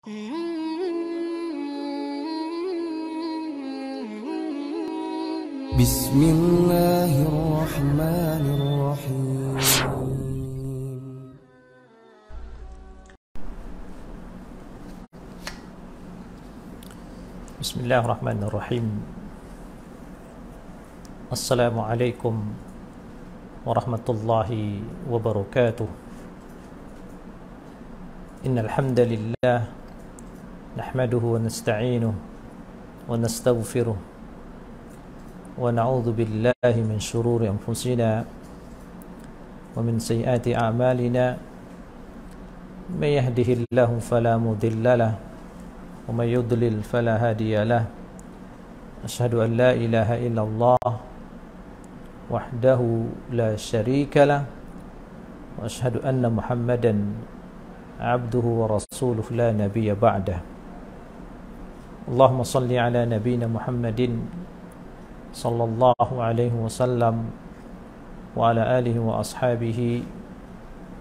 Bismillahirrahmanirrahim. Bismillahirrahmanirrahim. Assalamualaikum warahmatullahi wabarakatuh. Innal hamdalillah nahmaduhu wa nasta'inuhu wa nastaghfiruh wa na'udzu billahi min shururi anfusina wa min sayyiati a'malina. May yahdihillahu fala mudilla lahu wa may yudlil fala hadiya lahu. Asyhadu an la ilaha illallah wahdahu la syarika lah wa asyhadu anna Muhammadan abduhu wa rasuluh la nabiyya ba'dah. Allahumma salli ala nabiyyina Muhammadin sallallahu alaihi wasallam wa ala alihi wa ashabihi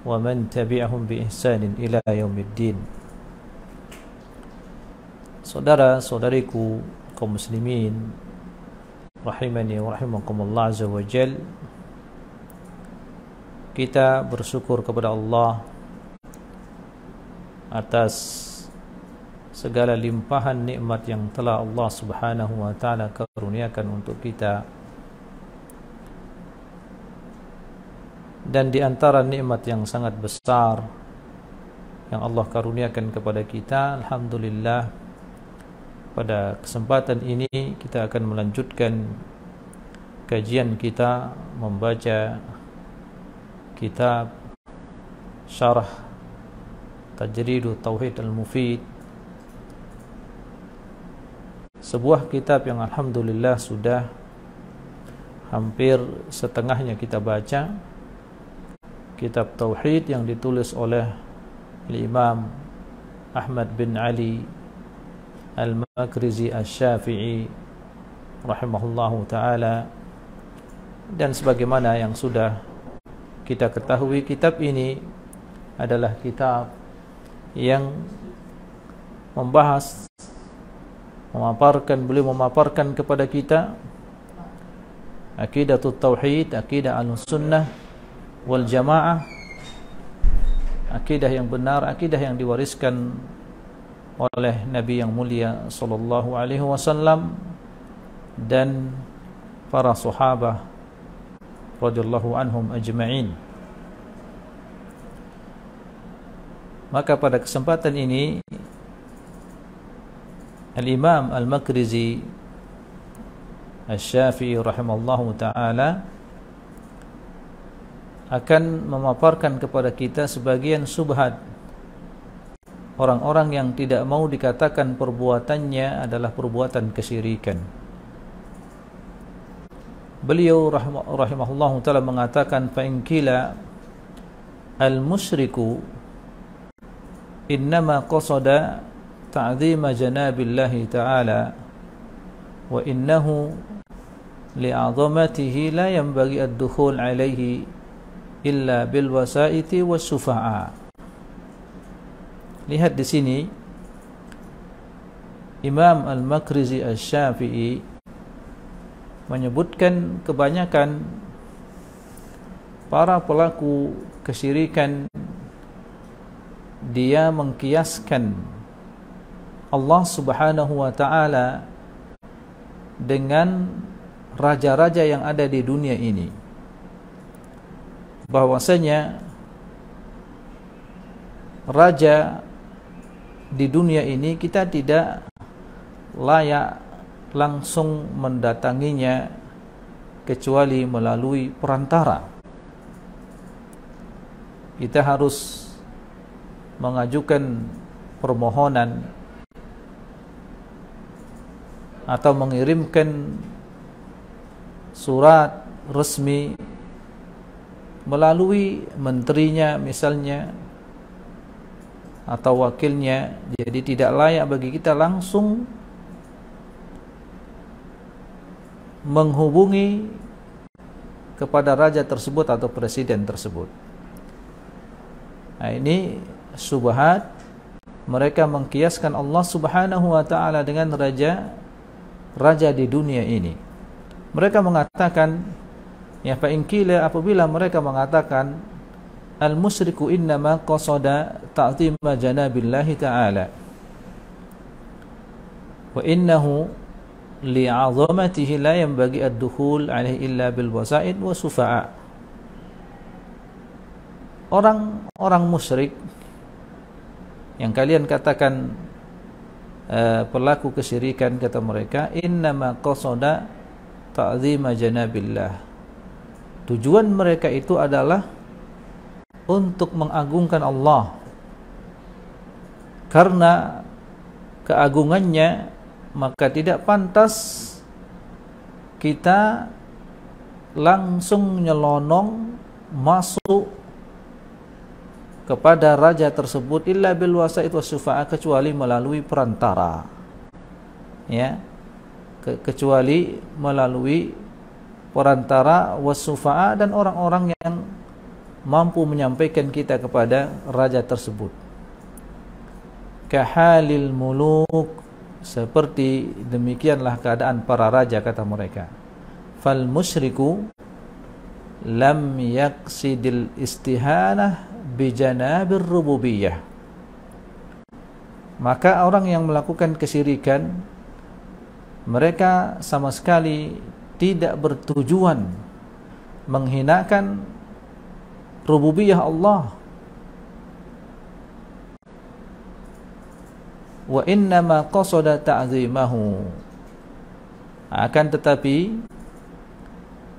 wa man tabi'ahum bi ihsanin ila yaumiddin. Saudara-saudariku kaum muslimin rahimani wa rahimakumullah azza wa jal, kita bersyukur kepada Allah atas segala limpahan nikmat yang telah Allah Subhanahu wa taala karuniakan untuk kita. Dan di antara nikmat yang sangat besar yang Allah karuniakan kepada kita, alhamdulillah, pada kesempatan ini kita akan melanjutkan kajian kita membaca kitab Syarah Tajridut Tauhid Al-Mufid, sebuah kitab yang alhamdulillah sudah hampir setengahnya kita baca. Kitab Tauhid yang ditulis oleh Imam Ahmad bin Ali Al-Makrizi Asy-Syafi'i rahimahullahu ta'ala. Dan sebagaimana yang sudah kita ketahui, kitab ini adalah kitab yang membahas, beliau memaparkan kepada kita aqidatut tauhid, aqidah al-sunnah wal jamaah, aqidah yang benar, aqidah yang diwariskan oleh Nabi yang mulia sallallahu alaihi wasallam dan para sahabat radhiyallahu anhum ajma'in. Maka pada kesempatan ini Al-Imam Al-Makrizi Asy-Syafi'i rahimallahu ta'ala akan memaparkan kepada kita sebagian subhat orang-orang yang tidak mau dikatakan perbuatannya adalah perbuatan kesyirikan. Beliau rahimahullahu ta'ala mengatakan, fa in qila al-musyriku innama qasada ta'zima janabillahi ta'ala wa innahu li'azamatihi la yanbaghi ad-dukhul alayhi illa bil wasaiti was sufa'a. Lihat di sini Imam Al-Makrizi Asy-Syafi'i menyebutkan kebanyakan para pelaku kesyirikan dia mengkiaskan Allah Subhanahu wa ta'ala dengan raja-raja yang ada di dunia ini, bahwasanya raja di dunia ini kita tidak layak langsung mendatanginya kecuali melalui perantara. Kita harus mengajukan permohonan atau mengirimkan surat resmi melalui menterinya misalnya atau wakilnya. Jadi tidak layak bagi kita langsung menghubungi kepada raja tersebut atau presiden tersebut. Nah, ini syubhat mereka mengkiaskan Allah Subhanahu wa taala dengan raja di dunia ini. Mereka mengatakan, ya fa in qila, apabila mereka mengatakan al-musyriku innama qasada ta'zima janabillahi ta'ala wa innahu li'azamatihi la yanbaghi ad-dukhul alaihi illa bil wasaid wa sufa'a. Orang musyrik yang kalian katakan pelaku kesyirikan, kata mereka, innama qasada ta'zima janabillah, tujuan mereka itu adalah untuk mengagungkan Allah karena keagungannya, maka tidak pantas kita langsung nyelonong masuk kepada raja tersebut illa bil wasa'id was-sufa'a, kecuali melalui perantara, ya, kecuali melalui perantara was-sufa'a, dan orang-orang yang mampu menyampaikan kita kepada raja tersebut. Kahalil muluk, seperti demikianlah keadaan para raja, kata mereka. Fal musyriku lam yaqsidil istihanah bijanabir rububiyah, maka orang yang melakukan kesyirikan, mereka sama sekali tidak bertujuan menghinakan rububiyah Allah. Wa innama qasada ta'zimahu, akan tetapi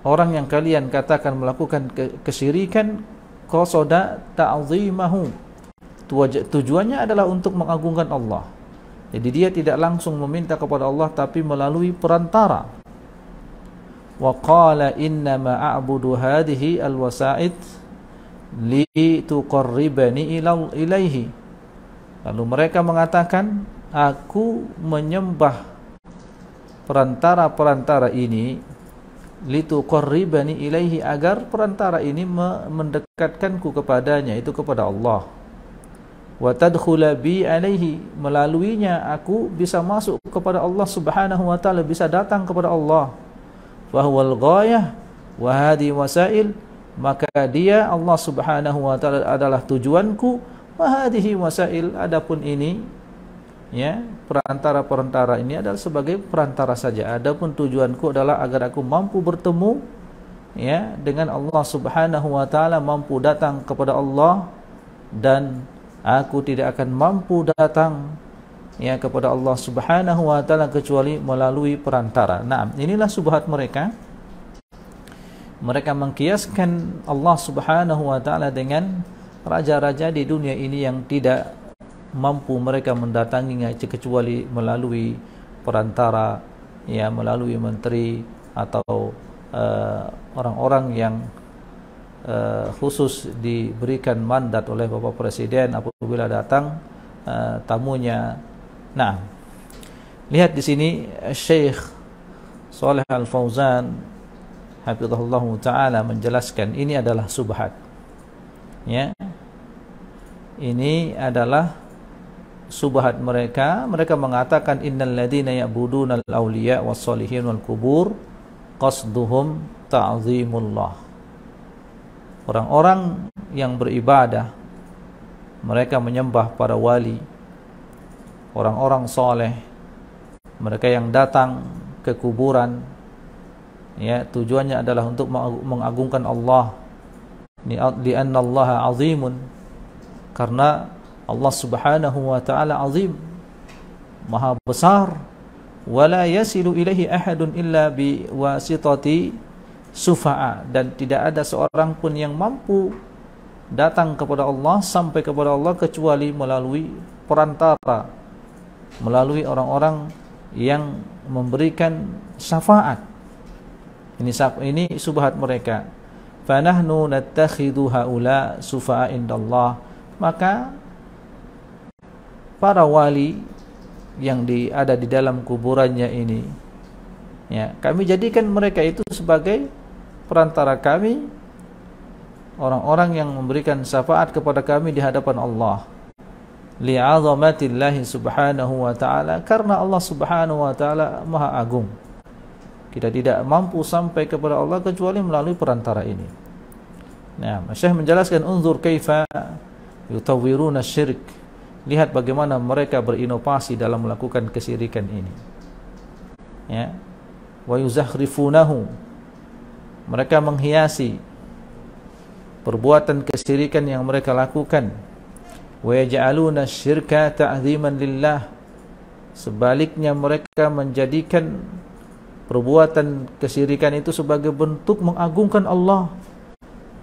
orang yang kalian katakan melakukan kesyirikan, qasada ta'zimahu, tujuannya adalah untuk mengagungkan Allah. Jadi dia tidak langsung meminta kepada Allah, tapi melalui perantara. Wa qala innama a'budu hadhihi alwasa'id li tuqarribani ilaihi. Lalu mereka mengatakan, aku menyembah perantara-perantara ini lituqarribani ilaihi, agar perantara ini mendekatkanku kepadanya, itu kepada Allah. Wa tadkhula bi alaihi, melaluinya aku bisa masuk kepada Allah Subhanahu wa taala, bisa datang kepada Allah. Fa huwal ghayah wa hadi wasail, maka dia Allah Subhanahu wa taala adalah tujuanku, wa hadhihi wasail, adapun ini, ya, perantara-perantara ini adalah sebagai perantara saja. Adapun tujuanku adalah agar aku mampu bertemu, ya, dengan Allah Subhanahu wa taala, mampu datang kepada Allah, dan aku tidak akan mampu datang, ya, kepada Allah Subhanahu wa taala kecuali melalui perantara. Nah, inilah subhat mereka. Mereka mengkiaskan Allah Subhanahu wa taala dengan raja-raja di dunia ini yang tidak mampu mereka mendatanginya kecuali melalui perantara, ya, melalui menteri atau orang-orang yang khusus diberikan mandat oleh Bapak Presiden apabila datang tamunya. Nah, lihat di sini Syekh Shalih Al-Fauzan hafizahullah taala menjelaskan ini adalah subhat, ya, ini adalah subhat mereka. Mereka mengatakan innal ladzina ya'buduna al-awliya was-shalihin wal qubur qasduhum ta'zimullah. Orang-orang yang beribadah, mereka menyembah para wali, orang-orang soleh, mereka yang datang ke kuburan, ya, tujuannya adalah untuk mengagungkan Allah. Li'anna Allah azimun, karena Allah Subhanahu wa taala azim, maha besar. Wala yasilu ilaihi ahadun illa bi wasitati sufa'a, dan tidak ada seorang pun yang mampu datang kepada Allah, sampai kepada Allah, kecuali melalui perantara, melalui orang-orang yang memberikan syafaat. Ini subhat mereka. Fanahnu nattakhidhu haula sufa'a indallah, maka para wali yang ada di dalam kuburannya ini, ya, kami jadikan mereka itu sebagai perantara kami, orang-orang yang memberikan syafaat kepada kami di hadapan Allah. li'azamatillahi subhanahu wa ta'ala, karena Allah subhanahu wa ta'ala maha agung. Kita tidak mampu sampai kepada Allah kecuali melalui perantara ini. Nah, Syekh menjelaskan, unzur kaifa yutawwiruna syirk. Lihat bagaimana mereka berinovasi dalam melakukan kesyirikan ini. Ya. Wa yuzakhrifunahu. Mereka menghiasi perbuatan kesyirikan yang mereka lakukan. Wa yaj'aluna syirka ta'ziman lillah. Sebaliknya mereka menjadikan perbuatan kesyirikan itu sebagai bentuk mengagungkan Allah.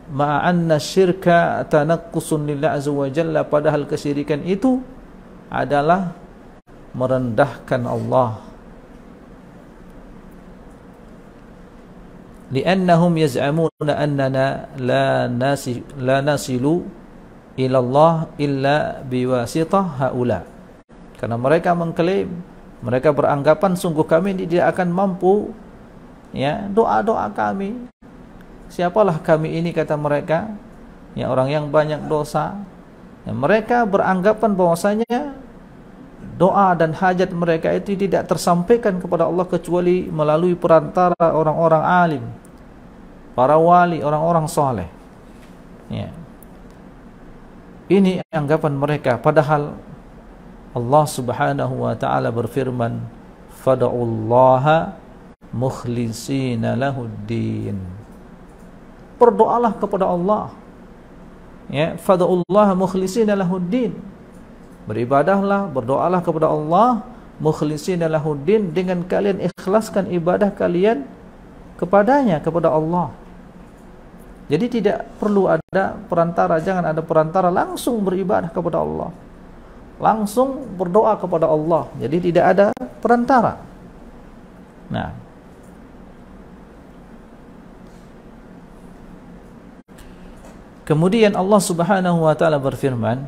Ma'anna syirka tanaqqusun lillah azza wa jalla, padahal kesyirikan itu adalah merendahkan Allah. Li'annahum yaz'amuna annana la nasilu ila Allah illa biwasitah haula. Karena mereka mengklaim, mereka beranggapan sungguh kami tidak akan mampu, ya, doa-doa kami. Siapalah kami ini, kata mereka, ya, orang yang banyak dosa. Ya, mereka beranggapan bahwasanya doa dan hajat mereka itu tidak tersampaikan kepada Allah kecuali melalui perantara orang-orang alim, para wali, orang-orang soleh. Ya. Ini anggapan mereka, padahal Allah subhanahu wa ta'ala berfirman, fada'ullaha mukhlisina lahuddin. Berdoalah kepada Allah, ya, fada'ullaha mukhlisina lahuddin. Beribadahlah, berdoalah kepada Allah mukhlisina lahuddin, dengan kalian ikhlaskan ibadah kalian kepadanya, kepada Allah. Jadi tidak perlu ada perantara, jangan ada perantara, langsung beribadah kepada Allah, langsung berdoa kepada Allah. Jadi tidak ada perantara. Nah, kemudian Allah subhanahu wa ta'ala berfirman,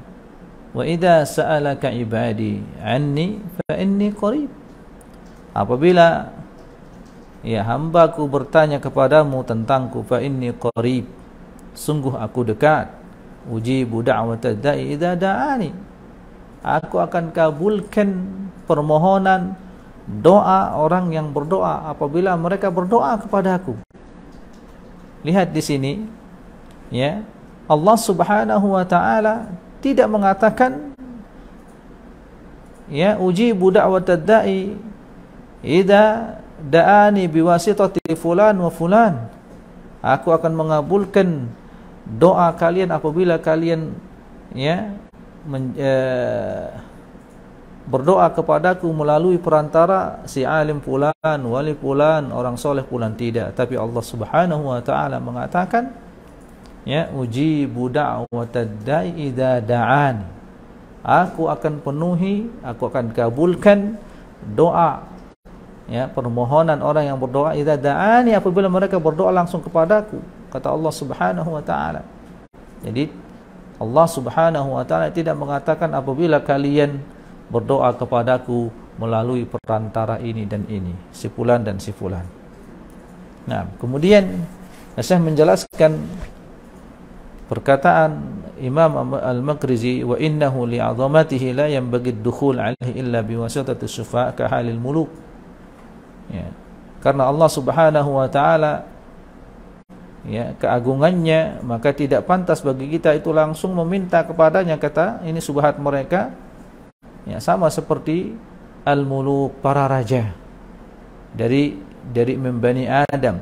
wa idza sa'alaka ibadi anni fa inni qarib. Apabila, ya, hambaku bertanya kepadamu tentangku, fa inni qarib, sungguh aku dekat. Ujibu da'watad da'i idza da'ani, aku akan kabulkan permohonan doa orang yang berdoa apabila mereka berdoa kepadaku. Lihat di sini, ya, Allah subhanahu wa ta'ala tidak mengatakan, ya, ujibu da'watad da'i idza da'ani biwasitati fulan wa fulan, aku akan mengabulkan doa kalian apabila kalian, ya, berdoa kepadaku melalui perantara si alim fulan, wali fulan, orang soleh fulan. Tidak, tapi Allah subhanahu wa ta'ala mengatakan, ya, ujibu da'watad da'i idza da'ani, aku akan penuhi, aku akan kabulkan doa, ya, permohonan orang yang berdoa, idza da'ani, apabila mereka berdoa langsung kepadaku, kata Allah subhanahu wa ta'ala. Jadi Allah subhanahu wa ta'ala tidak mengatakan apabila kalian berdoa kepadaku melalui perantara ini dan ini, si fulan dan si fulan. Nah, kemudian saya menjelaskan perkataan Imam Al-Makrizi, wa innahu li'azamatihi la yanbaghi ad-dukhul 'alaihi illa biwasitati syufa' ka halil muluk. Ya, karena Allah subhanahu wa ta'ala, ya, keagungannya, maka tidak pantas bagi kita itu langsung meminta kepadanya, kata ini subhat mereka, ya, sama seperti al-muluk, para raja dari membani Adam,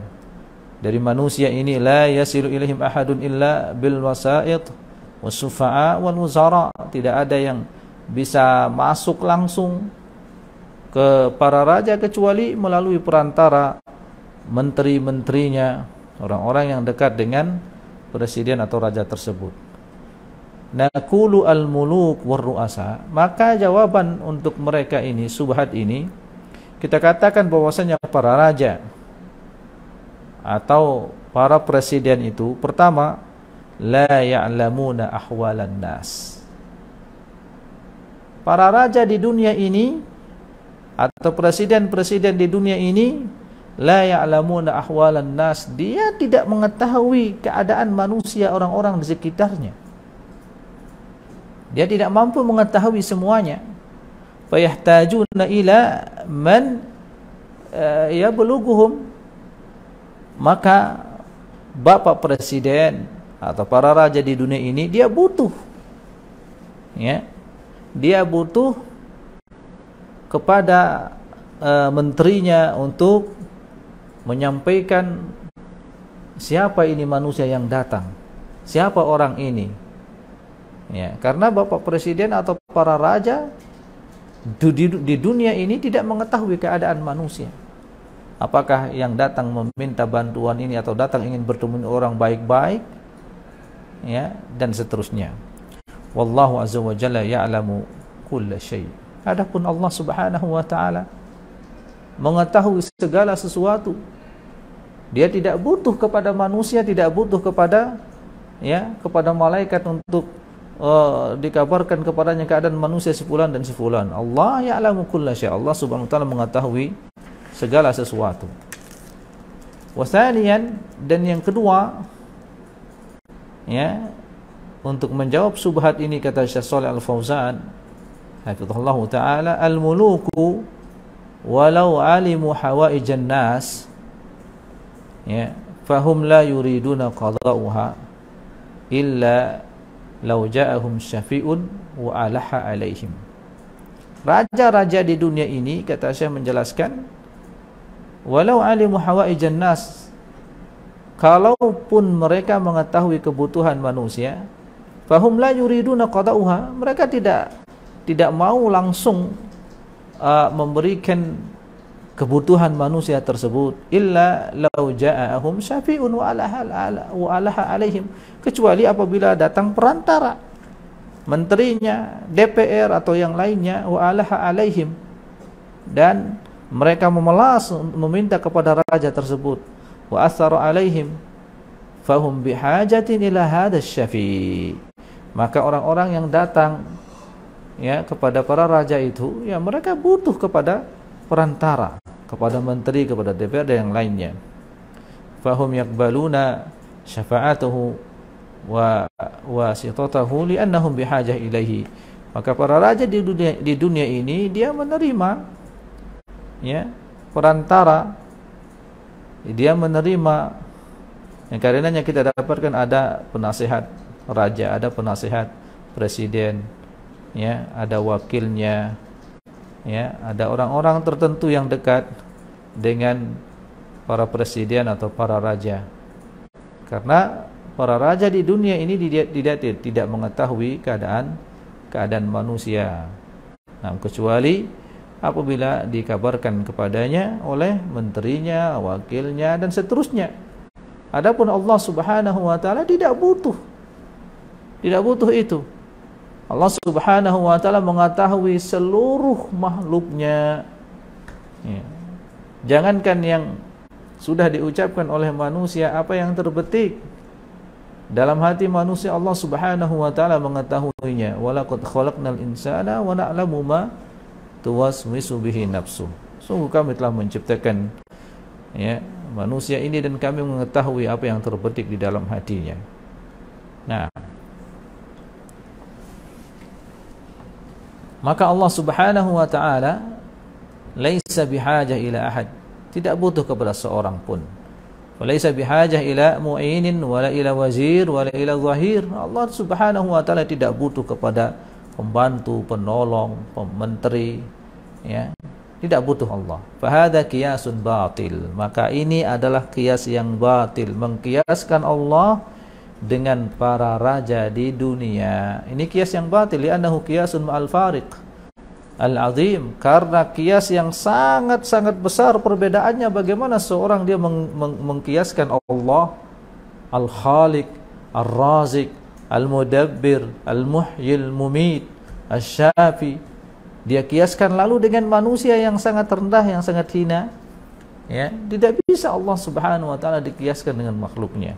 dari manusia ini, la yasilu ilaihim ahadun illa bil wasa'id wasufa'a wal wuzara, tidak ada yang bisa masuk langsung ke para raja kecuali melalui perantara menteri-menterinya, orang-orang yang dekat dengan presiden atau raja tersebut. Naqulu al-muluk war ru'asa, maka jawaban untuk mereka ini, subhat ini, kita katakan bahwasanya para raja atau para presiden itu, pertama, la ya'lamuna ahwalan nas. Para raja di dunia ini atau presiden-presiden di dunia ini, la ya'lamuna ahwalan nas, dia tidak mengetahui keadaan manusia, orang-orang di sekitarnya. Dia tidak mampu mengetahui semuanya. Fayahtajuna ila man yablughuhum. Maka Bapak Presiden atau para raja di dunia ini dia butuh, ya, dia butuh kepada menterinya untuk menyampaikan siapa ini manusia yang datang, siapa orang ini, ya, karena Bapak Presiden atau para raja di dunia ini tidak mengetahui keadaan manusia. Apakah yang datang meminta bantuan ini atau datang ingin bertemu orang baik-baik, ya, dan seterusnya. Wallahu azza wa jalla ya'lamu kulla syai'. Adapun Allah Subhanahu wa taala mengetahui segala sesuatu. Dia tidak butuh kepada manusia, tidak butuh kepada, ya, kepada malaikat untuk dikabarkan kepadanya keadaan manusia sefulan dan sefulan. Allah ya'lamu kulla syai'. Allah Subhanahu wa taala mengetahui segala sesuatu. Wasanian, dan yang kedua, ya, untuk menjawab subhat ini kata Syekh Shalih Al-Fauzan hafizahullah taala, al-muluku walau alimu hawaijan nas, ya, fahum la yuriduna qada'uha illa law ja'ahum syafi'un wa alaha alaihim. Raja-raja di dunia ini, kata Syekh menjelaskan, walau alimu hawaijan nas, kalaupun mereka mengetahui kebutuhan manusia, fahum la yuriduna qada'uha, mereka tidak mau langsung memberikan kebutuhan manusia tersebut, illa law ja'ahum syafi'un wa alaha alaihim, kecuali apabila datang perantara, menterinya, DPR atau yang lainnya, wa alaha alaihim, dan mereka memelas meminta kepada raja tersebut, wa athara alaihim fahum bihajatin ila hadzal syafi', maka orang-orang yang datang, ya, kepada para raja itu, ya, mereka butuh kepada perantara, kepada menteri, kepada DPR dan yang lainnya. Fahum yaqbaluna syafa'atuhu wa wasitatahu li'annahum bihajah ilaihi, maka para raja di dunia ini dia menerima, ya, perantara, dia menerima, yang karenanya kita dapatkan ada penasihat raja, ada penasihat presiden, ya, ada wakilnya, ya, ada orang-orang tertentu yang dekat dengan para presiden atau para raja, karena para raja di dunia ini tidak mengetahui keadaan manusia, nah, kecuali apabila dikabarkan kepadanya oleh menterinya, wakilnya, dan seterusnya. Adapun Allah Subhanahu wa taala tidak butuh itu. Allah Subhanahu wa taala mengetahui seluruh makhluknya, ya. Jangankan yang sudah diucapkan oleh manusia, apa yang terbetik dalam hati manusia Allah Subhanahu wa taala mengetahuinya. Walaqad khalaqnal insana wa na'lamu ma tuwaswisu bihi nafsu. Sungguh kami telah menciptakan, ya, manusia ini dan kami mengetahui apa yang terbetik di dalam hatinya. Nah, maka Allah Subhanahu wa taala laisa bihajah ila ahad, tidak butuh kepada seorang pun. Walaisa bihajah ila mu'inin wala ila wazir wala ila zahir. Allah Subhanahu wa taala tidak butuh kepada pembantu, penolong, menteri, ya, tidak butuh Allah. Fahadha qiyasun batil, maka ini adalah qiyas yang batil, mengkiaskan Allah dengan para raja di dunia. Ini qiyas yang batil, li'annahu qiyasun ma'al fariq al-azim, karena qiyas yang sangat-sangat besar perbedaannya. Bagaimana seorang dia mengkiaskan Allah al-Khaliq, al-Razik, al-Mudabbir, al-Muhyil, Mumit, al-Syafi, dia kiaskan lalu dengan manusia yang sangat rendah, yang sangat hina, ya, tidak bisa Allah Subhanahu wa taala dikiaskan dengan makhluknya,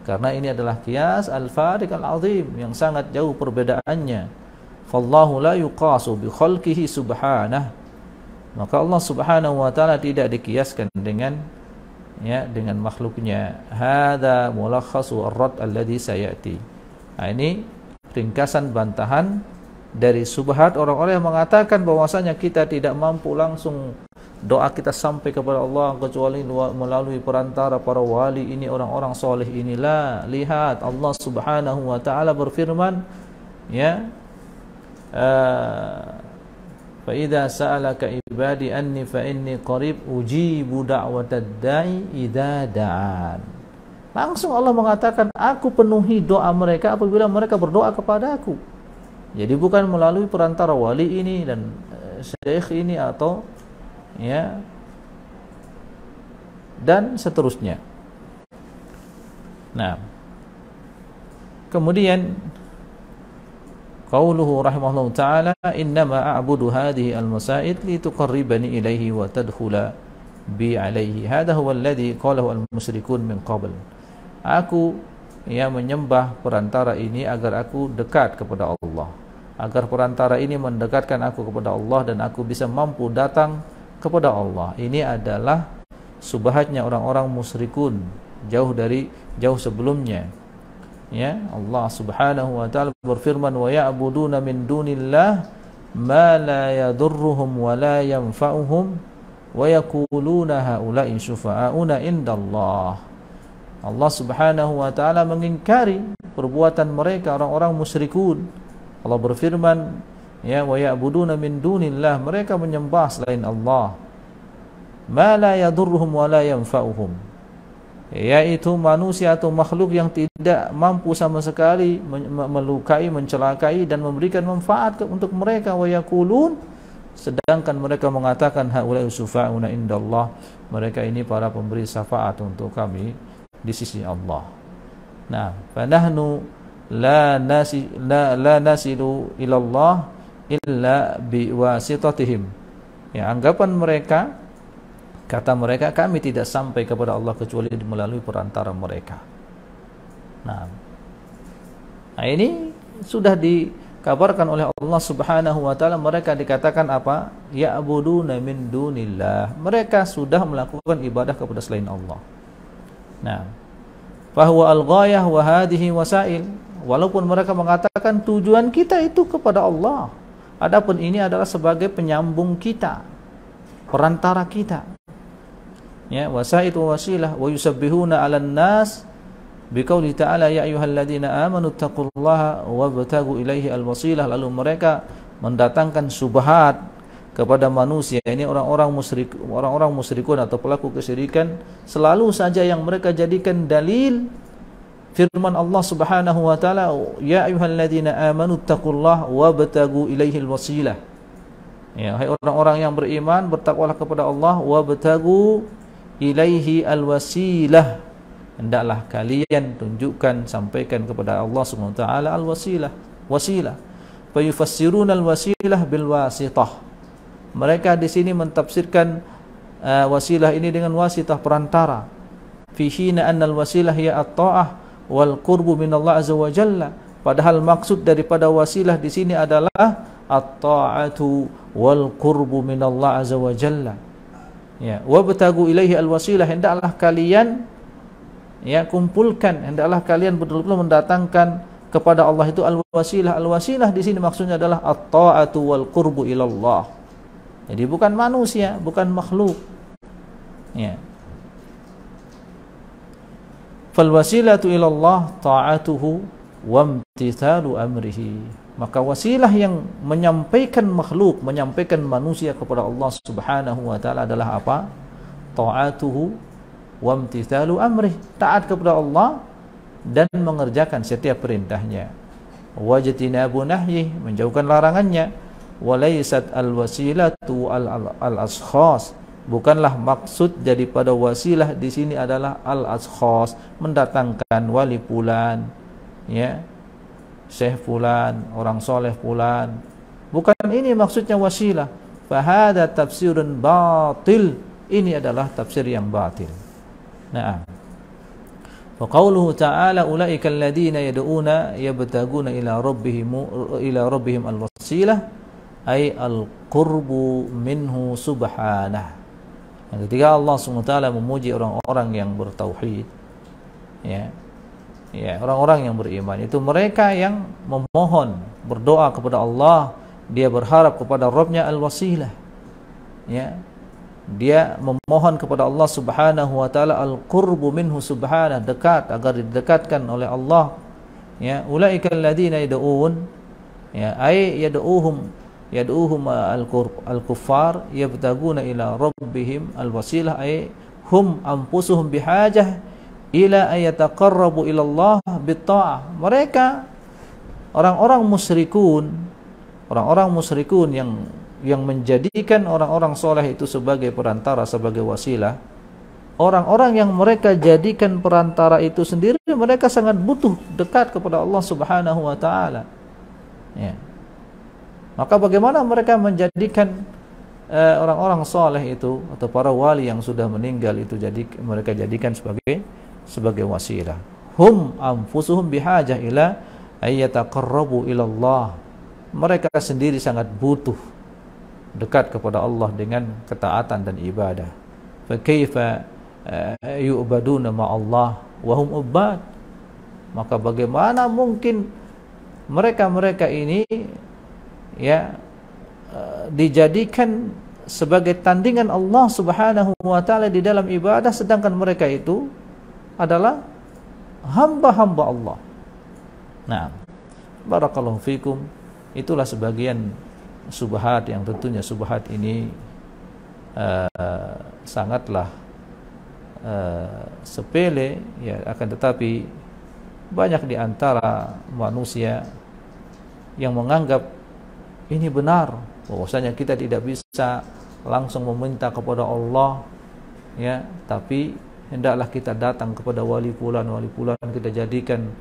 karena ini adalah qiyas al-fariq al-azim yang sangat jauh perbedaannya. Fallahu la yuqasu bi khalqihi subhanah, maka Allah Subhanahu wa taala tidak dikiaskan dengan, ya, dengan makhluknya. Hadza mulakhasu ar-rad alladhi sayati. Nah, ini ringkasan bantahan dari subhat orang-orang yang mengatakan bahwasanya kita tidak mampu langsung doa kita sampai kepada Allah kecuali melalui perantara para wali ini, orang-orang soleh inilah. Lihat, Allah Subhanahu wa taala berfirman, ya, fa idza sa'alaka ibadi anni fa inni qarib ujibu da'watad da'i idza da'an. Langsung Allah mengatakan, aku penuhi doa mereka apabila mereka berdoa kepada aku. Jadi bukan melalui perantara wali ini dan syekh ini atau, ya, dan seterusnya. Nah, kemudian qauluhu rahimahullahu ta'ala, innama a'budu hadhihi al-masaid lituqarribani ilaihi wa tadkhula bi alaihi. Hadha huwa alladhi qalahu al-musyrikun min qabl. Aku, ya, menyembah perantara ini agar aku dekat kepada Allah, agar perantara ini mendekatkan aku kepada Allah dan aku bisa mampu datang kepada Allah. Ini adalah subhatnya orang-orang musyrikun jauh sebelumnya. Ya, Allah Subhanahu wa taala berfirman, wa ya'buduna min dunillah ma la yadurruhum wa la yanfa'uhum wa yaquluna haula'i syufa'auna indallah. Allah Subhanahu wa taala mengingkari perbuatan mereka orang-orang musyrikun. Allah berfirman, ya, wa ya'buduna min dunillah, mereka menyembah selain Allah, ma la yadurruhum wa la yanfa'uhum, yaitu manusia atau makhluk yang tidak mampu sama sekali melukai, mencelakai dan memberikan manfaat untuk mereka. Wa yaqulun, sedangkan mereka mengatakan haula'i syufa'auna indallah, mereka ini para pemberi syafaat untuk kami di sisi Allah. Nah, fanahnu la nasilu ilallah illa biwasitatihim. Ya, anggapan mereka, kata mereka, kami tidak sampai kepada Allah kecuali melalui perantara mereka. Nah, ini sudah dikabarkan oleh Allah Subhanahu wa taala, mereka dikatakan apa? Ya'buduna min dunillah. Mereka sudah melakukan ibadah kepada selain Allah. Nah, fahuwa al-ghayah wa hadhihi wasail. Walaupun mereka mengatakan tujuan kita itu kepada Allah, adapun ini adalah sebagai penyambung kita, perantara kita. Ya, wasail wa wasilah, wa yusabbihuna 'alan nas biqauli ta'ala ya ayyuhalladzina amanu taqullaha wabtagu ilaihi al-wasilah. Lalu mereka mendatangkan subhat kepada manusia. Ini orang-orang musyrikun atau pelaku kesyirikan, selalu saja yang mereka jadikan dalil firman Allah Subhanahu wa taala, ya ayyuhalladzina amanu taqullaha wabtagu ilaihi al-wasilah. Ya, hai orang-orang yang beriman, bertakwalah kepada Allah, wabtagu ilaihi al-wasilah, hendaklah kalian tunjukkan, sampaikan kepada Allah Subhanahu wa taala al-wasilah, wasilah. Fa yufassiruna al-wasilah bil wasitah. Mereka di sini mentafsirkan wasilah ini dengan wasitah, perantara. Fi hina anna al-wasilah hiya at-ta'ah wal qurbu min Allah azza wa jalla. Padahal maksud daripada wasilah di sini adalah at-ta'atu wal qurbu min Allah azza wa jalla. Ya, wabtagu ilaihi al-wasilah, hendaklah kalian, ya, kumpulkan, hendaklah kalian betul-betul mendatangkan kepada Allah itu al-wasilah. Al-wasilah di sini maksudnya adalah at-ta'atu wal qurbu ilallah. Jadi bukan manusia, bukan makhluk. Ya. Fal wasilatu ilallah ta'atuhu wa imtithalu amrihi. Maka wasilah yang menyampaikan makhluk, menyampaikan manusia kepada Allah Subhanahu wa taala adalah apa? Ta'atuhu wa imtithalu amrih. Taat kepada Allah dan mengerjakan setiap perintahnya. Wajtinabu nahyih, menjauhkan larangannya. Walaysat al-wasilatu al-ashkhas, bukanlah maksud daripada wasilah di sini adalah al-ashkhas, mendatangkan wali fulan, ya, syekh fulan, orang soleh fulan. Bukan ini maksudnya wasilah. Fa hadza tafsirun batil, ini adalah tafsir yang batil. Nah, wa qauluhu ta'ala ulaika alladziina yad'una yabtaguna ila rabbihim al-wasilah ay al-qurbu minhu subhanah. Ketika Allah SWT memuji orang-orang yang bertauhid, ya, Ya, orang-orang yang beriman itu mereka yang memohon, berdoa kepada Allah, dia berharap kepada Rabbnya al-wasilah. Ya. Dia memohon kepada Allah Subhanahu wa taala al-qurbu minhu subhanahu, dekat agar didekatkan oleh Allah. Ya, ulaikal ladzina yad'un, ya, ay yad'uhum al-kuffar yabtaguna ila rabbihim al-wasilah, ay hum anfusuhum bihajah ila ayataqarrabu ila Allah bitta'ah. Mereka orang-orang musyrikun yang menjadikan orang-orang soleh itu sebagai perantara, sebagai wasilah. Orang-orang yang mereka jadikan perantara itu sendiri, mereka sangat butuh dekat kepada Allah Subhanahu wa taala. Ya. Maka bagaimana mereka menjadikan orang-orang soleh itu atau para wali yang sudah meninggal itu mereka jadikan sebagai wasilah. Hum anfusuhum bihajah ila ayyataqarrabu ila Allah. Mereka sendiri sangat butuh dekat kepada Allah dengan ketaatan dan ibadah. Fa kaifa yu'baduna ma'allah wa hum ubad. Maka bagaimana mungkin mereka ini ya dijadikan sebagai tandingan Allah Subhanahu wa taala di dalam ibadah, sedangkan mereka itu adalah hamba-hamba Allah. Nah, barakallahu fikum. Itulah sebagian subhat yang tentunya subhat ini sangatlah sepele, ya, akan tetapi banyak di antara manusia yang menganggap ini benar, bahwasanya kita tidak bisa langsung meminta kepada Allah, ya, tapi hendaklah kita datang kepada wali fulan kita jadikan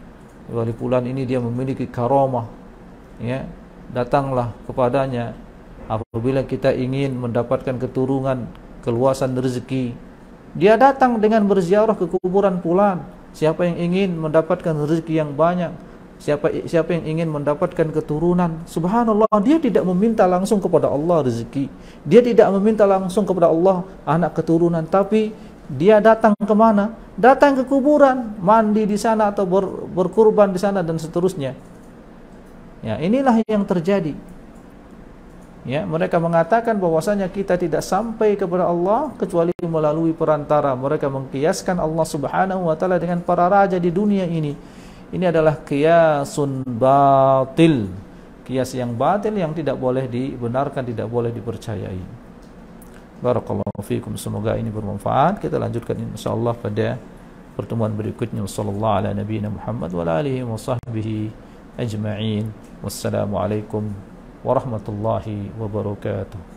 wali fulan ini dia memiliki karamah, ya, datanglah kepadanya apabila kita ingin mendapatkan keturunan, keluasan rezeki. Dia datang dengan berziarah ke kuburan fulan. Siapa yang ingin mendapatkan rezeki yang banyak, siapa yang ingin mendapatkan keturunan, subhanallah, dia tidak meminta langsung kepada Allah rezeki, dia tidak meminta langsung kepada Allah anak keturunan, tapi dia datang ke mana? Datang ke kuburan, mandi di sana atau berkurban di sana dan seterusnya. Ya, inilah yang terjadi. Ya, mereka mengatakan bahwasanya kita tidak sampai kepada Allah kecuali melalui perantara. Mereka mengkiaskan Allah Subhanahu wa taala dengan para raja di dunia ini. Ini adalah kiasun batil. Kias yang batil yang tidak boleh dibenarkan, tidak boleh dipercayai. Barakallahu fiikum, semoga ini bermanfaat. Kita lanjutkan insyaallah pada pertemuan berikutnya. Sallallahu ala nabiyina Muhammad wa ala alihi wa sahbihi ajma'in. Wassalamualaikum warahmatullahi wabarakatuh.